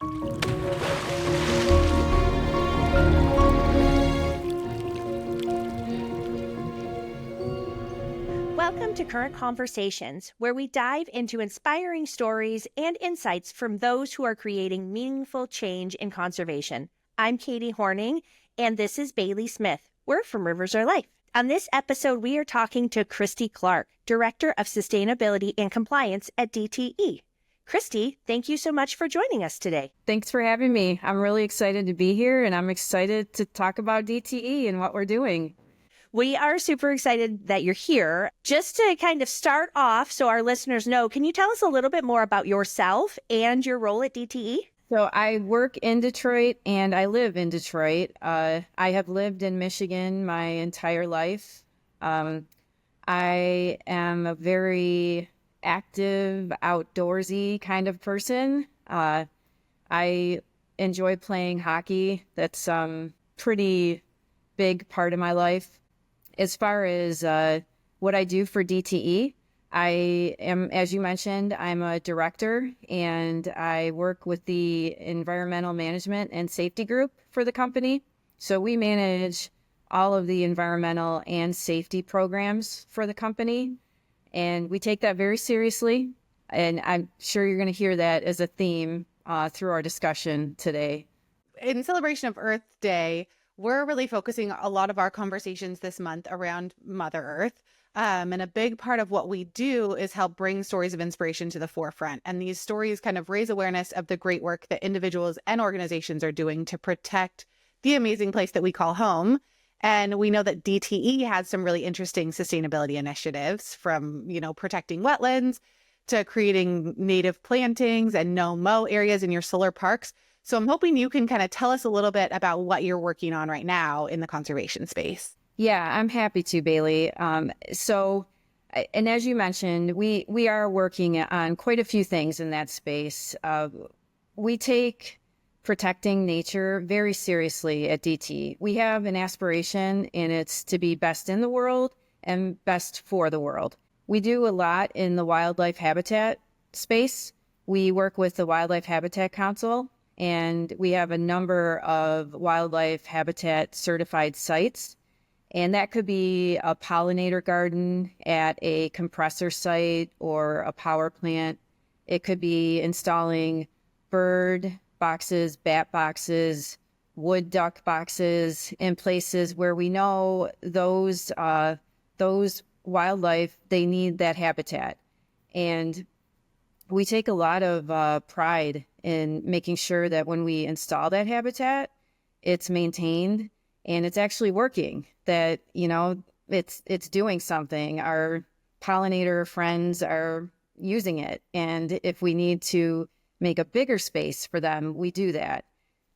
Welcome to Current Conversations, where we dive into inspiring stories and insights from those who are creating meaningful change in conservation. I'm Katie Horning, and this is Bailey Smith. We're from Rivers Are Life. On this episode, we are talking to Christy Clark, Director of Sustainability and Compliance at DTE. Christy, thank you so much for joining us today. Thanks for having me. I'm really excited to be here, and I'm excited to talk about DTE and what we're doing. We are super excited that you're here. Just to kind of start off so our listeners know, can you tell us a little bit more about yourself and your role at DTE? So I work in Detroit and I live in Detroit. I have lived in Michigan my entire life. I am a very active, outdoorsy kind of person. I enjoy playing hockey. That's pretty big part of my life. As far as what I do for DTE, I am, as you mentioned, I'm a director, and I work with the environmental management and safety group for the company. So we manage all of the environmental and safety programs for the company, and we take that very seriously. And I'm sure you're going to hear that as a theme through our discussion today. In celebration of Earth Day, we're really focusing a lot of our conversations this month around Mother Earth. And a big part of what we do is help bring stories of inspiration to the forefront. And these stories kind of raise awareness of the great work that individuals and organizations are doing to protect the amazing place that we call home. And we know that DTE has some really interesting sustainability initiatives, from, protecting wetlands to creating native plantings and no-mow areas in your solar parks. So I'm hoping you can kind of tell us a little bit about what you're working on right now in the conservation space. Yeah, I'm happy to, Bailey. And as you mentioned, we are working on quite a few things in that space. We take protecting nature very seriously at DT. We have an aspiration, and it's to be best in the world and best for the world. We do a lot in the wildlife habitat space. We work with the Wildlife Habitat Council, and we have a number of wildlife habitat certified sites. And that could be a pollinator garden at a compressor site or a power plant. It could be installing bird boxes, bat boxes, wood duck boxes in places where we know those wildlife, they need that habitat. And we take a lot of pride in making sure that when we install that habitat, it's maintained and it's actually working, that, it's doing something. Our pollinator friends are using it. And if we need to make a bigger space for them, we do that.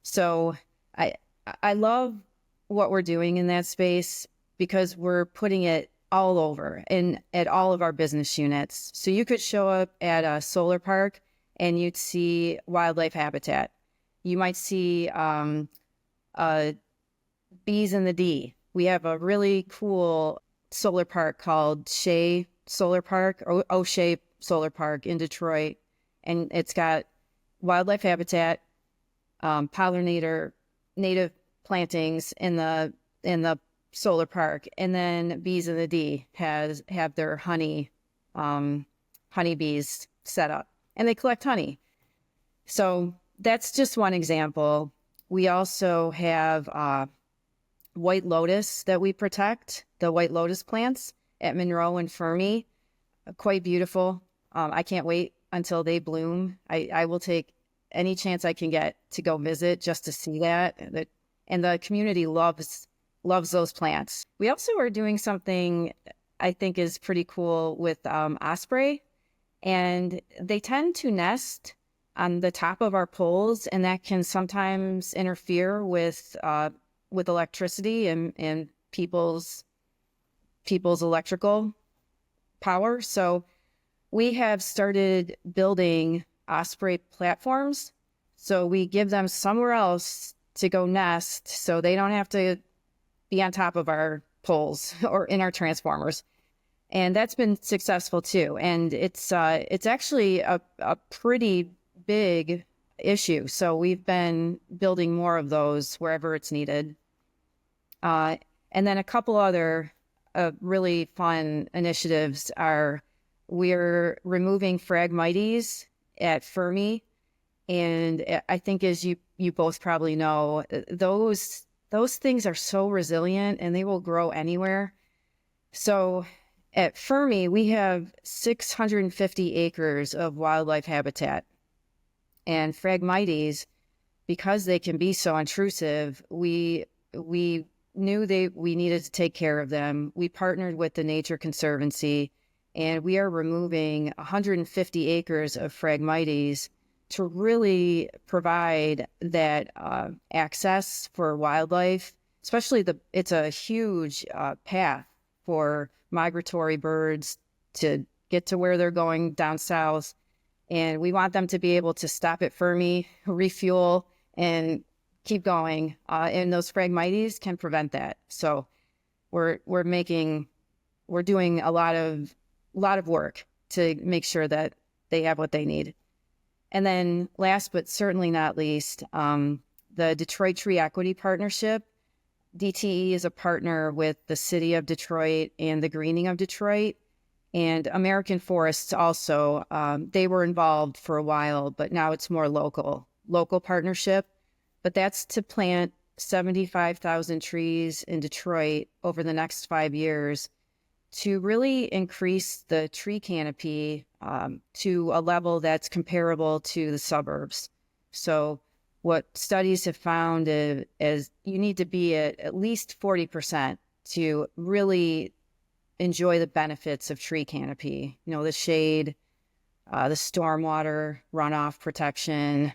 So I love what we're doing in that space because we're putting it all over and at all of our business units. So you could show up at a solar park and you'd see wildlife habitat. You might see bees in the D. We have a really cool solar park called Shea Solar Park, or O'Shea Solar Park in Detroit. And it's got wildlife habitat, pollinator, native plantings in the solar park. And then bees in the D have their honeybees set up, and they collect honey. So that's just one example. We also have white lotus that we protect, the white lotus plants at Monroe and Fermi. Quite beautiful. I can't wait until they bloom. I will take any chance I can get to go visit just to see that. And the community loves those plants. We also are doing something I think is pretty cool with osprey, and they tend to nest on the top of our poles, and that can sometimes interfere with electricity and people's electrical power. So we have started building osprey platforms. So we give them somewhere else to go nest, so they don't have to be on top of our poles or in our transformers. And that's been successful too. And it's actually a pretty big issue. So we've been building more of those wherever it's needed. And then a couple other really fun initiatives are we're removing Phragmites at Fermi. And I think, as you both probably know, those things are so resilient and they will grow anywhere. So at Fermi, we have 650 acres of wildlife habitat. And Phragmites, because they can be so intrusive, we knew we needed to take care of them. We partnered with the Nature Conservancy, and we are removing 150 acres of Phragmites to really provide that access for wildlife, especially it's a huge path for migratory birds to get to where they're going down south. And we want them to be able to stop at Fermi, refuel, and keep going. And those Phragmites can prevent that. So we're doing a lot of work to make sure that they have what they need. And then last but certainly not least, the Detroit Tree Equity Partnership. DTE is a partner with the City of Detroit and the Greening of Detroit. And American Forests also, they were involved for a while, but now it's more local partnership. But that's to plant 75,000 trees in Detroit over the next 5 years to really increase the tree canopy to a level that's comparable to the suburbs. So what studies have found is you need to be at least 40% to really enjoy the benefits of tree canopy, the shade, the stormwater runoff protection.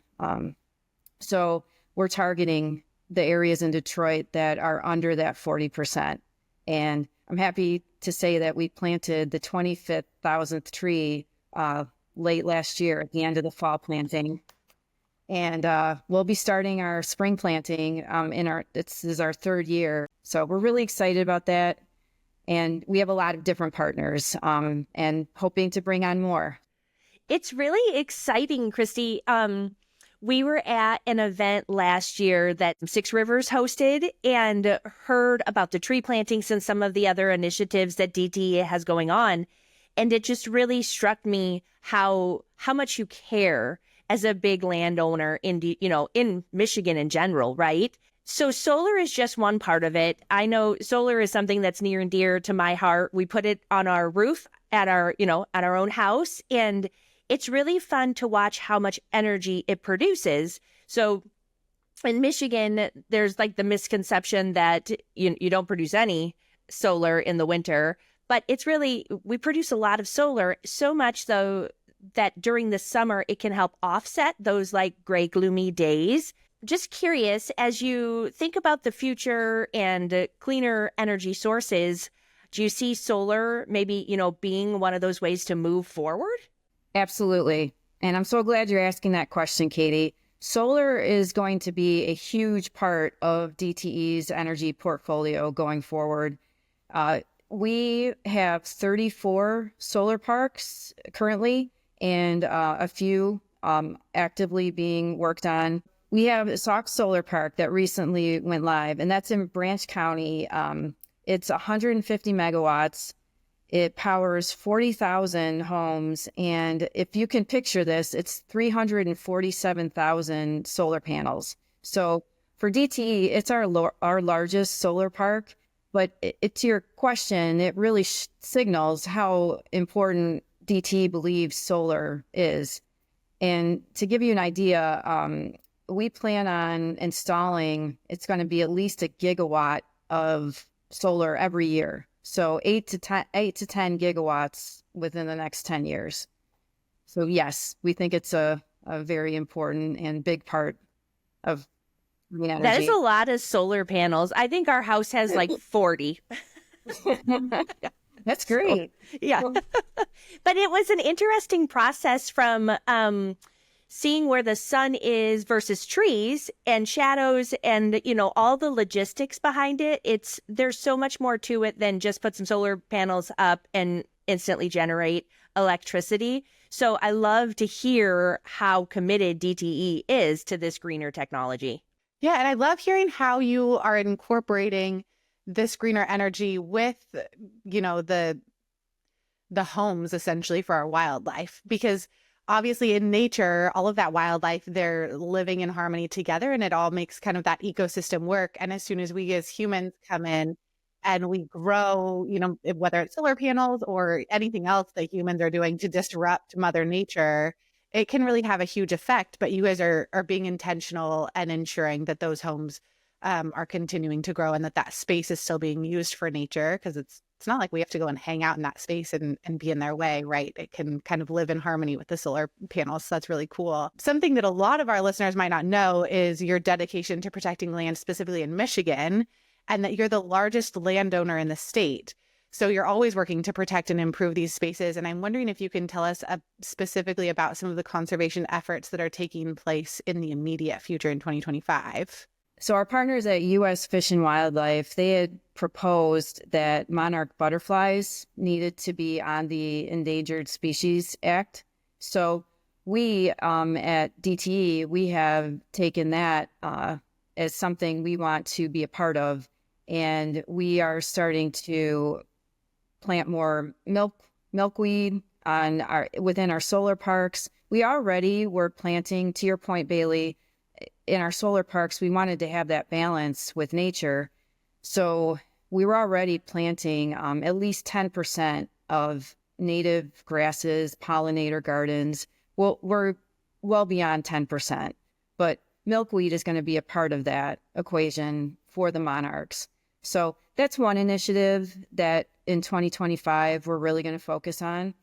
So we're targeting the areas in Detroit that are under that 40%. And I'm happy to say that we planted the 25,000th tree late last year at the end of the fall planting. And we'll be starting our spring planting this is our third year. So we're really excited about that. And we have a lot of different partners and hoping to bring on more. It's really exciting, Christy. We were at an event last year that Six Rivers hosted and heard about the tree plantings and some of the other initiatives that DTE has going on. And it just really struck me how much you care as a big landowner in Michigan in general, right? So solar is just one part of it. I know solar is something that's near and dear to my heart. We put it on our roof at our own house, and it's really fun to watch how much energy it produces. So in Michigan, there's like the misconception that you don't produce any solar in the winter, but we produce a lot of solar, so much though that during the summer, it can help offset those like gray, gloomy days. Just curious, as you think about the future and cleaner energy sources, do you see solar maybe, being one of those ways to move forward? Absolutely. And I'm so glad you're asking that question, Katie. Solar is going to be a huge part of DTE's energy portfolio going forward. We have 34 solar parks currently and a few actively being worked on. We have Sauk Solar Park that recently went live, and that's in Branch County. It's 150 megawatts. It powers 40,000 homes. And if you can picture this, it's 347,000 solar panels. So for DTE, it's our largest solar park. But to your question, it really signals how important DTE believes solar is. And to give you an idea, we plan on installing, it's going to be at least a gigawatt of solar every year. So 8 to 10 gigawatts within the next 10 years. So yes, we think it's a very important and big part of green energy. That is a lot of solar panels. I think our house has like 40. That's great. So, yeah. But it was an interesting process from seeing where the sun is versus trees and shadows and, all the logistics behind it. There's so much more to it than just put some solar panels up and instantly generate electricity. So I love to hear how committed DTE is to this greener technology. Yeah, and I love hearing how you are incorporating this greener energy with, the homes essentially for our wildlife, because obviously in nature, all of that wildlife, they're living in harmony together and it all makes kind of that ecosystem work. And as soon as we as humans come in and we grow, whether it's solar panels or anything else that humans are doing to disrupt Mother Nature, it can really have a huge effect. But you guys are being intentional and ensuring that those homes are continuing to grow and that space is still being used for nature, because it's not like we have to go and hang out in that space and be in their way, right? It can kind of live in harmony with the solar panels. So that's really cool. Something that a lot of our listeners might not know is your dedication to protecting land, specifically in Michigan, and that you're the largest landowner in the state. So you're always working to protect and improve these spaces. And I'm wondering if you can tell us specifically about some of the conservation efforts that are taking place in the immediate future in 2025. So our partners at U.S. Fish and Wildlife, they had proposed that monarch butterflies needed to be on the Endangered Species Act. So we at DTE, we have taken that as something we want to be a part of. And we are starting to plant more milkweed within our solar parks. We already were planting, to your point, Bailey, in our solar parks, we wanted to have that balance with nature. So we were already planting at least 10% of native grasses, pollinator gardens. Well, we're well beyond 10%, but milkweed is going to be a part of that equation for the monarchs. So that's one initiative that in 2025, we're really going to focus on.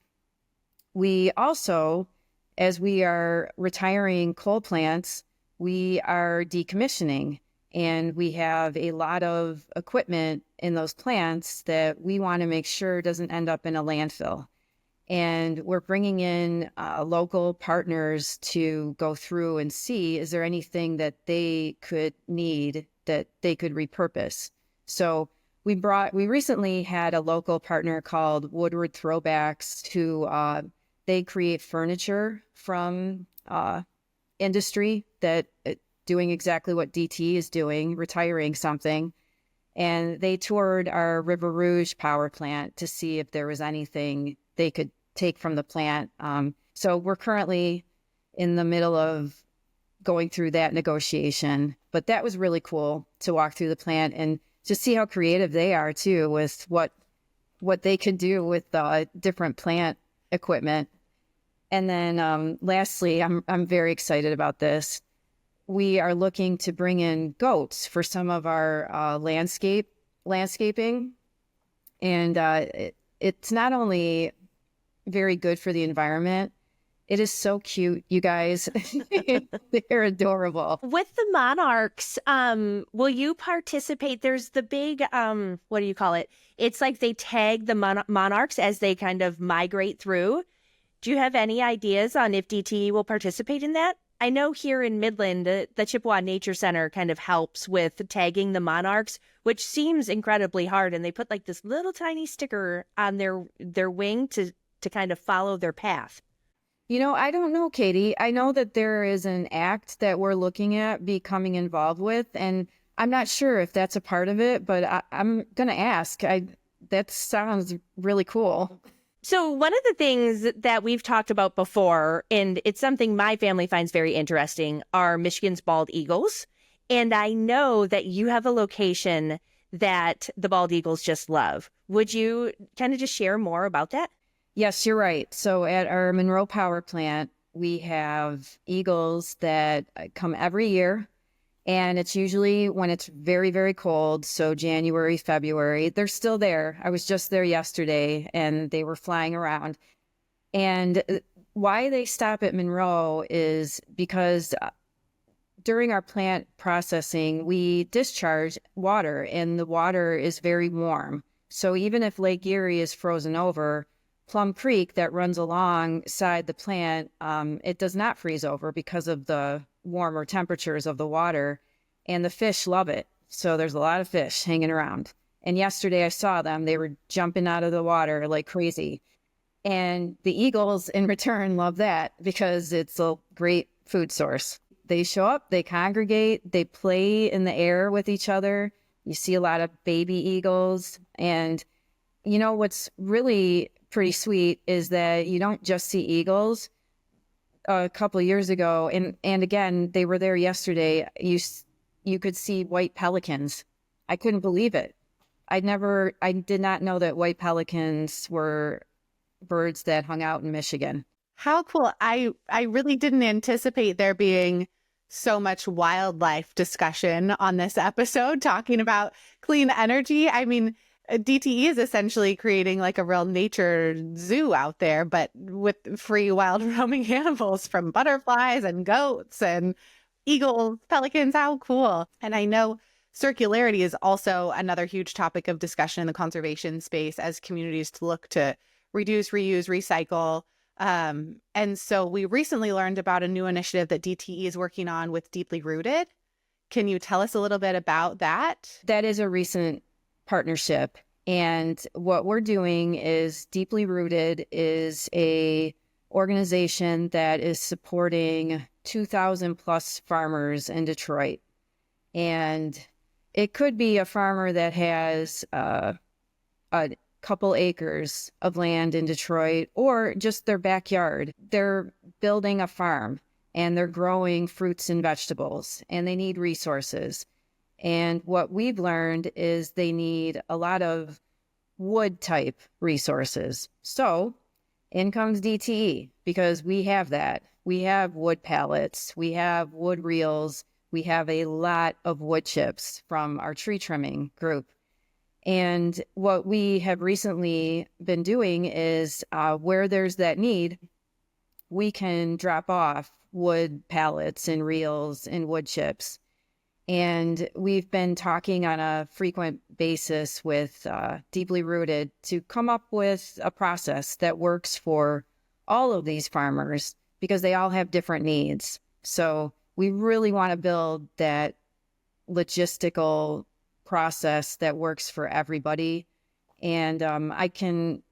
We also, as we are retiring coal plants, we are decommissioning, and we have a lot of equipment in those plants that we want to make sure doesn't end up in a landfill. And we're bringing in local partners to go through and see, is there anything that they could need that they could repurpose? So we recently had a local partner called Woodward Throwbacks who they create furniture from industry that doing exactly what DT is doing, retiring something. And they toured our River Rouge power plant to see if there was anything they could take from the plant. So we're currently in the middle of going through that negotiation, but that was really cool to walk through the plant and just see how creative they are too with what they could do with different plant equipment. And then lastly, I'm very excited about this. We are looking to bring in goats for some of our landscaping. And it's not only very good for the environment, it is so cute, you guys. They're adorable. With the monarchs, will you participate? There's the big, what do you call it? It's like they tag the monarchs as they kind of migrate through. Do you have any ideas on if DTE will participate in that? I know here in Midland, the Chippewa Nature Center kind of helps with tagging the monarchs, which seems incredibly hard. And they put like this little tiny sticker on their wing to kind of follow their path. I don't know, Katie. I know that there is an act that we're looking at becoming involved with, and I'm not sure if that's a part of it, but I'm going to ask. That sounds really cool. So one of the things that we've talked about before, and it's something my family finds very interesting, are Michigan's bald eagles. And I know that you have a location that the bald eagles just love. Would you kind of just share more about that? Yes, you're right. So at our Monroe power plant, we have eagles that come every year. And it's usually when it's very, very cold. So January, February, they're still there. I was just there yesterday and they were flying around. And why they stop at Monroe is because during our plant processing, we discharge water and the water is very warm. So even if Lake Erie is frozen over, Plum Creek that runs alongside the plant, it does not freeze over because of the warmer temperatures of the water, and the fish love it. So there's a lot of fish hanging around. And yesterday I saw them. They were jumping out of the water like crazy. And the eagles in return love that because it's a great food source. They show up, they congregate, they play in the air with each other. You see a lot of baby eagles. And you know what's really pretty sweet is that you don't just see eagles. A couple of years ago, and again, they were there yesterday, you could see white pelicans. I couldn't believe it. I did not know that white pelicans were birds that hung out in Michigan. How cool. I really didn't anticipate there being so much wildlife discussion on this episode talking about clean energy. I mean, DTE is essentially creating like a real nature zoo out there, but with free wild roaming animals from butterflies and goats and eagles, pelicans. How cool. And I know circularity is also another huge topic of discussion in the conservation space as communities look to reduce, reuse, recycle. And so we recently learned about a new initiative that DTE is working on with Deeply Rooted. Can you tell us a little bit about that? That is a recent partnership. And what we're doing is Deeply Rooted is a organization that is supporting 2,000 plus farmers in Detroit. And it could be a farmer that has a couple acres of land in Detroit or just their backyard. They're building a farm and they're growing fruits and vegetables and they need resources. And what we've learned is they need a lot of wood type resources. So in comes DTE because we have that. We have wood pallets, we have wood reels, we have a lot of wood chips from our tree trimming group. And what we have recently been doing is where there's that need, we can drop off wood pallets and reels and wood chips. And we've been talking on a frequent basis with Deeply Rooted to come up with a process that works for all of these farmers because they all have different needs. So we really want to build that logistical process that works for everybody. And I can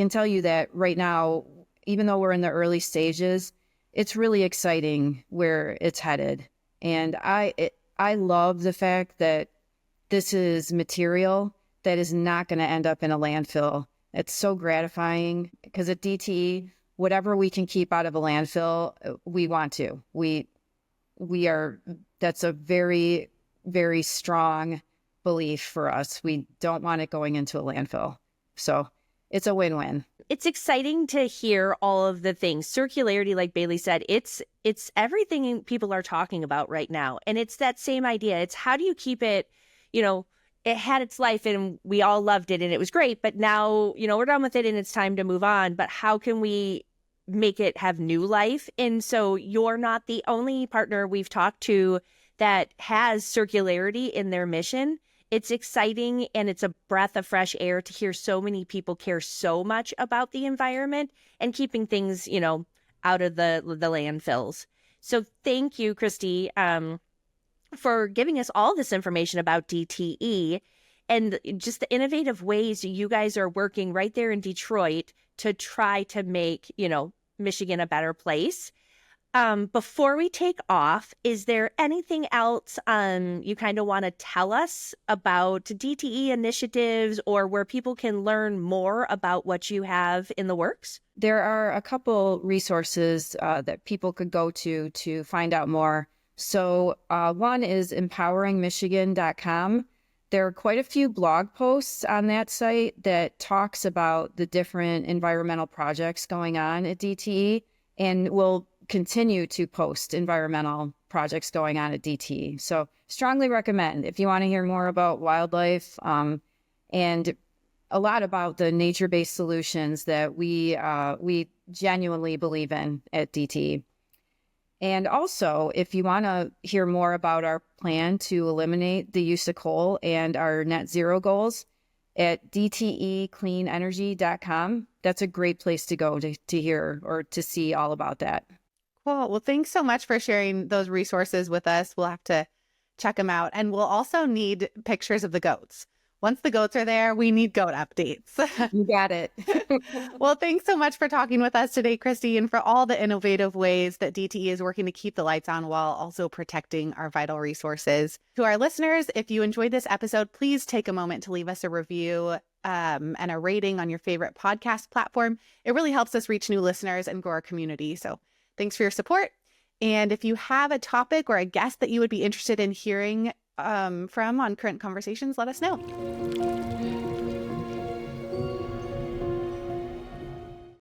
tell you that right now, even though we're in the early stages, it's really exciting where it's headed. And I love the fact that this is material that is not going to end up in a landfill. It's so gratifying because at DTE, whatever we can keep out of a landfill, we want to. That's a very, very strong belief for us. We don't want it going into a landfill. So it's a win-win. It's exciting to hear all of the things. Circularity, like Bailey said, it's everything people are talking about right now. And it's that same idea. It's how do you keep it, it had its life and we all loved it and it was great, but now, we're done with it and it's time to move on. But how can we make it have new life? And so you're not the only partner we've talked to that has circularity in their mission. It's exciting and it's a breath of fresh air to hear so many people care so much about the environment and keeping things, out of the landfills. So thank you, Christy, for giving us all this information about DTE and just the innovative ways you guys are working right there in Detroit to try to make, Michigan a better place. Before we take off, is there anything else you kind of want to tell us about DTE initiatives or where people can learn more about what you have in the works? There are a couple resources that people could go to find out more. So one is empoweringmichigan.com. There are quite a few blog posts on that site that talks about the different environmental projects going on at DTE and will continue to post environmental projects going on at DTE. So strongly recommend if you want to hear more about wildlife and a lot about the nature-based solutions that we genuinely believe in at DTE. And also, if you want to hear more about our plan to eliminate the use of coal and our net zero goals at dtecleanenergy.com, that's a great place to go to hear or to see all about that. Cool. Well, thanks so much for sharing those resources with us. We'll have to check them out. And we'll also need pictures of the goats. once the goats are there, we need goat updates. You got it. Well, thanks so much for talking with us today, Christy, and for all the innovative ways that DTE is working to keep the lights on while also protecting our vital resources. To our listeners, if you enjoyed this episode, please take a moment to leave us a review and a rating on your favorite podcast platform. It really helps us reach new listeners and grow our community. So thanks for your support. And if you have a topic or a guest that you would be interested in hearing from on Current Conversations, let us know.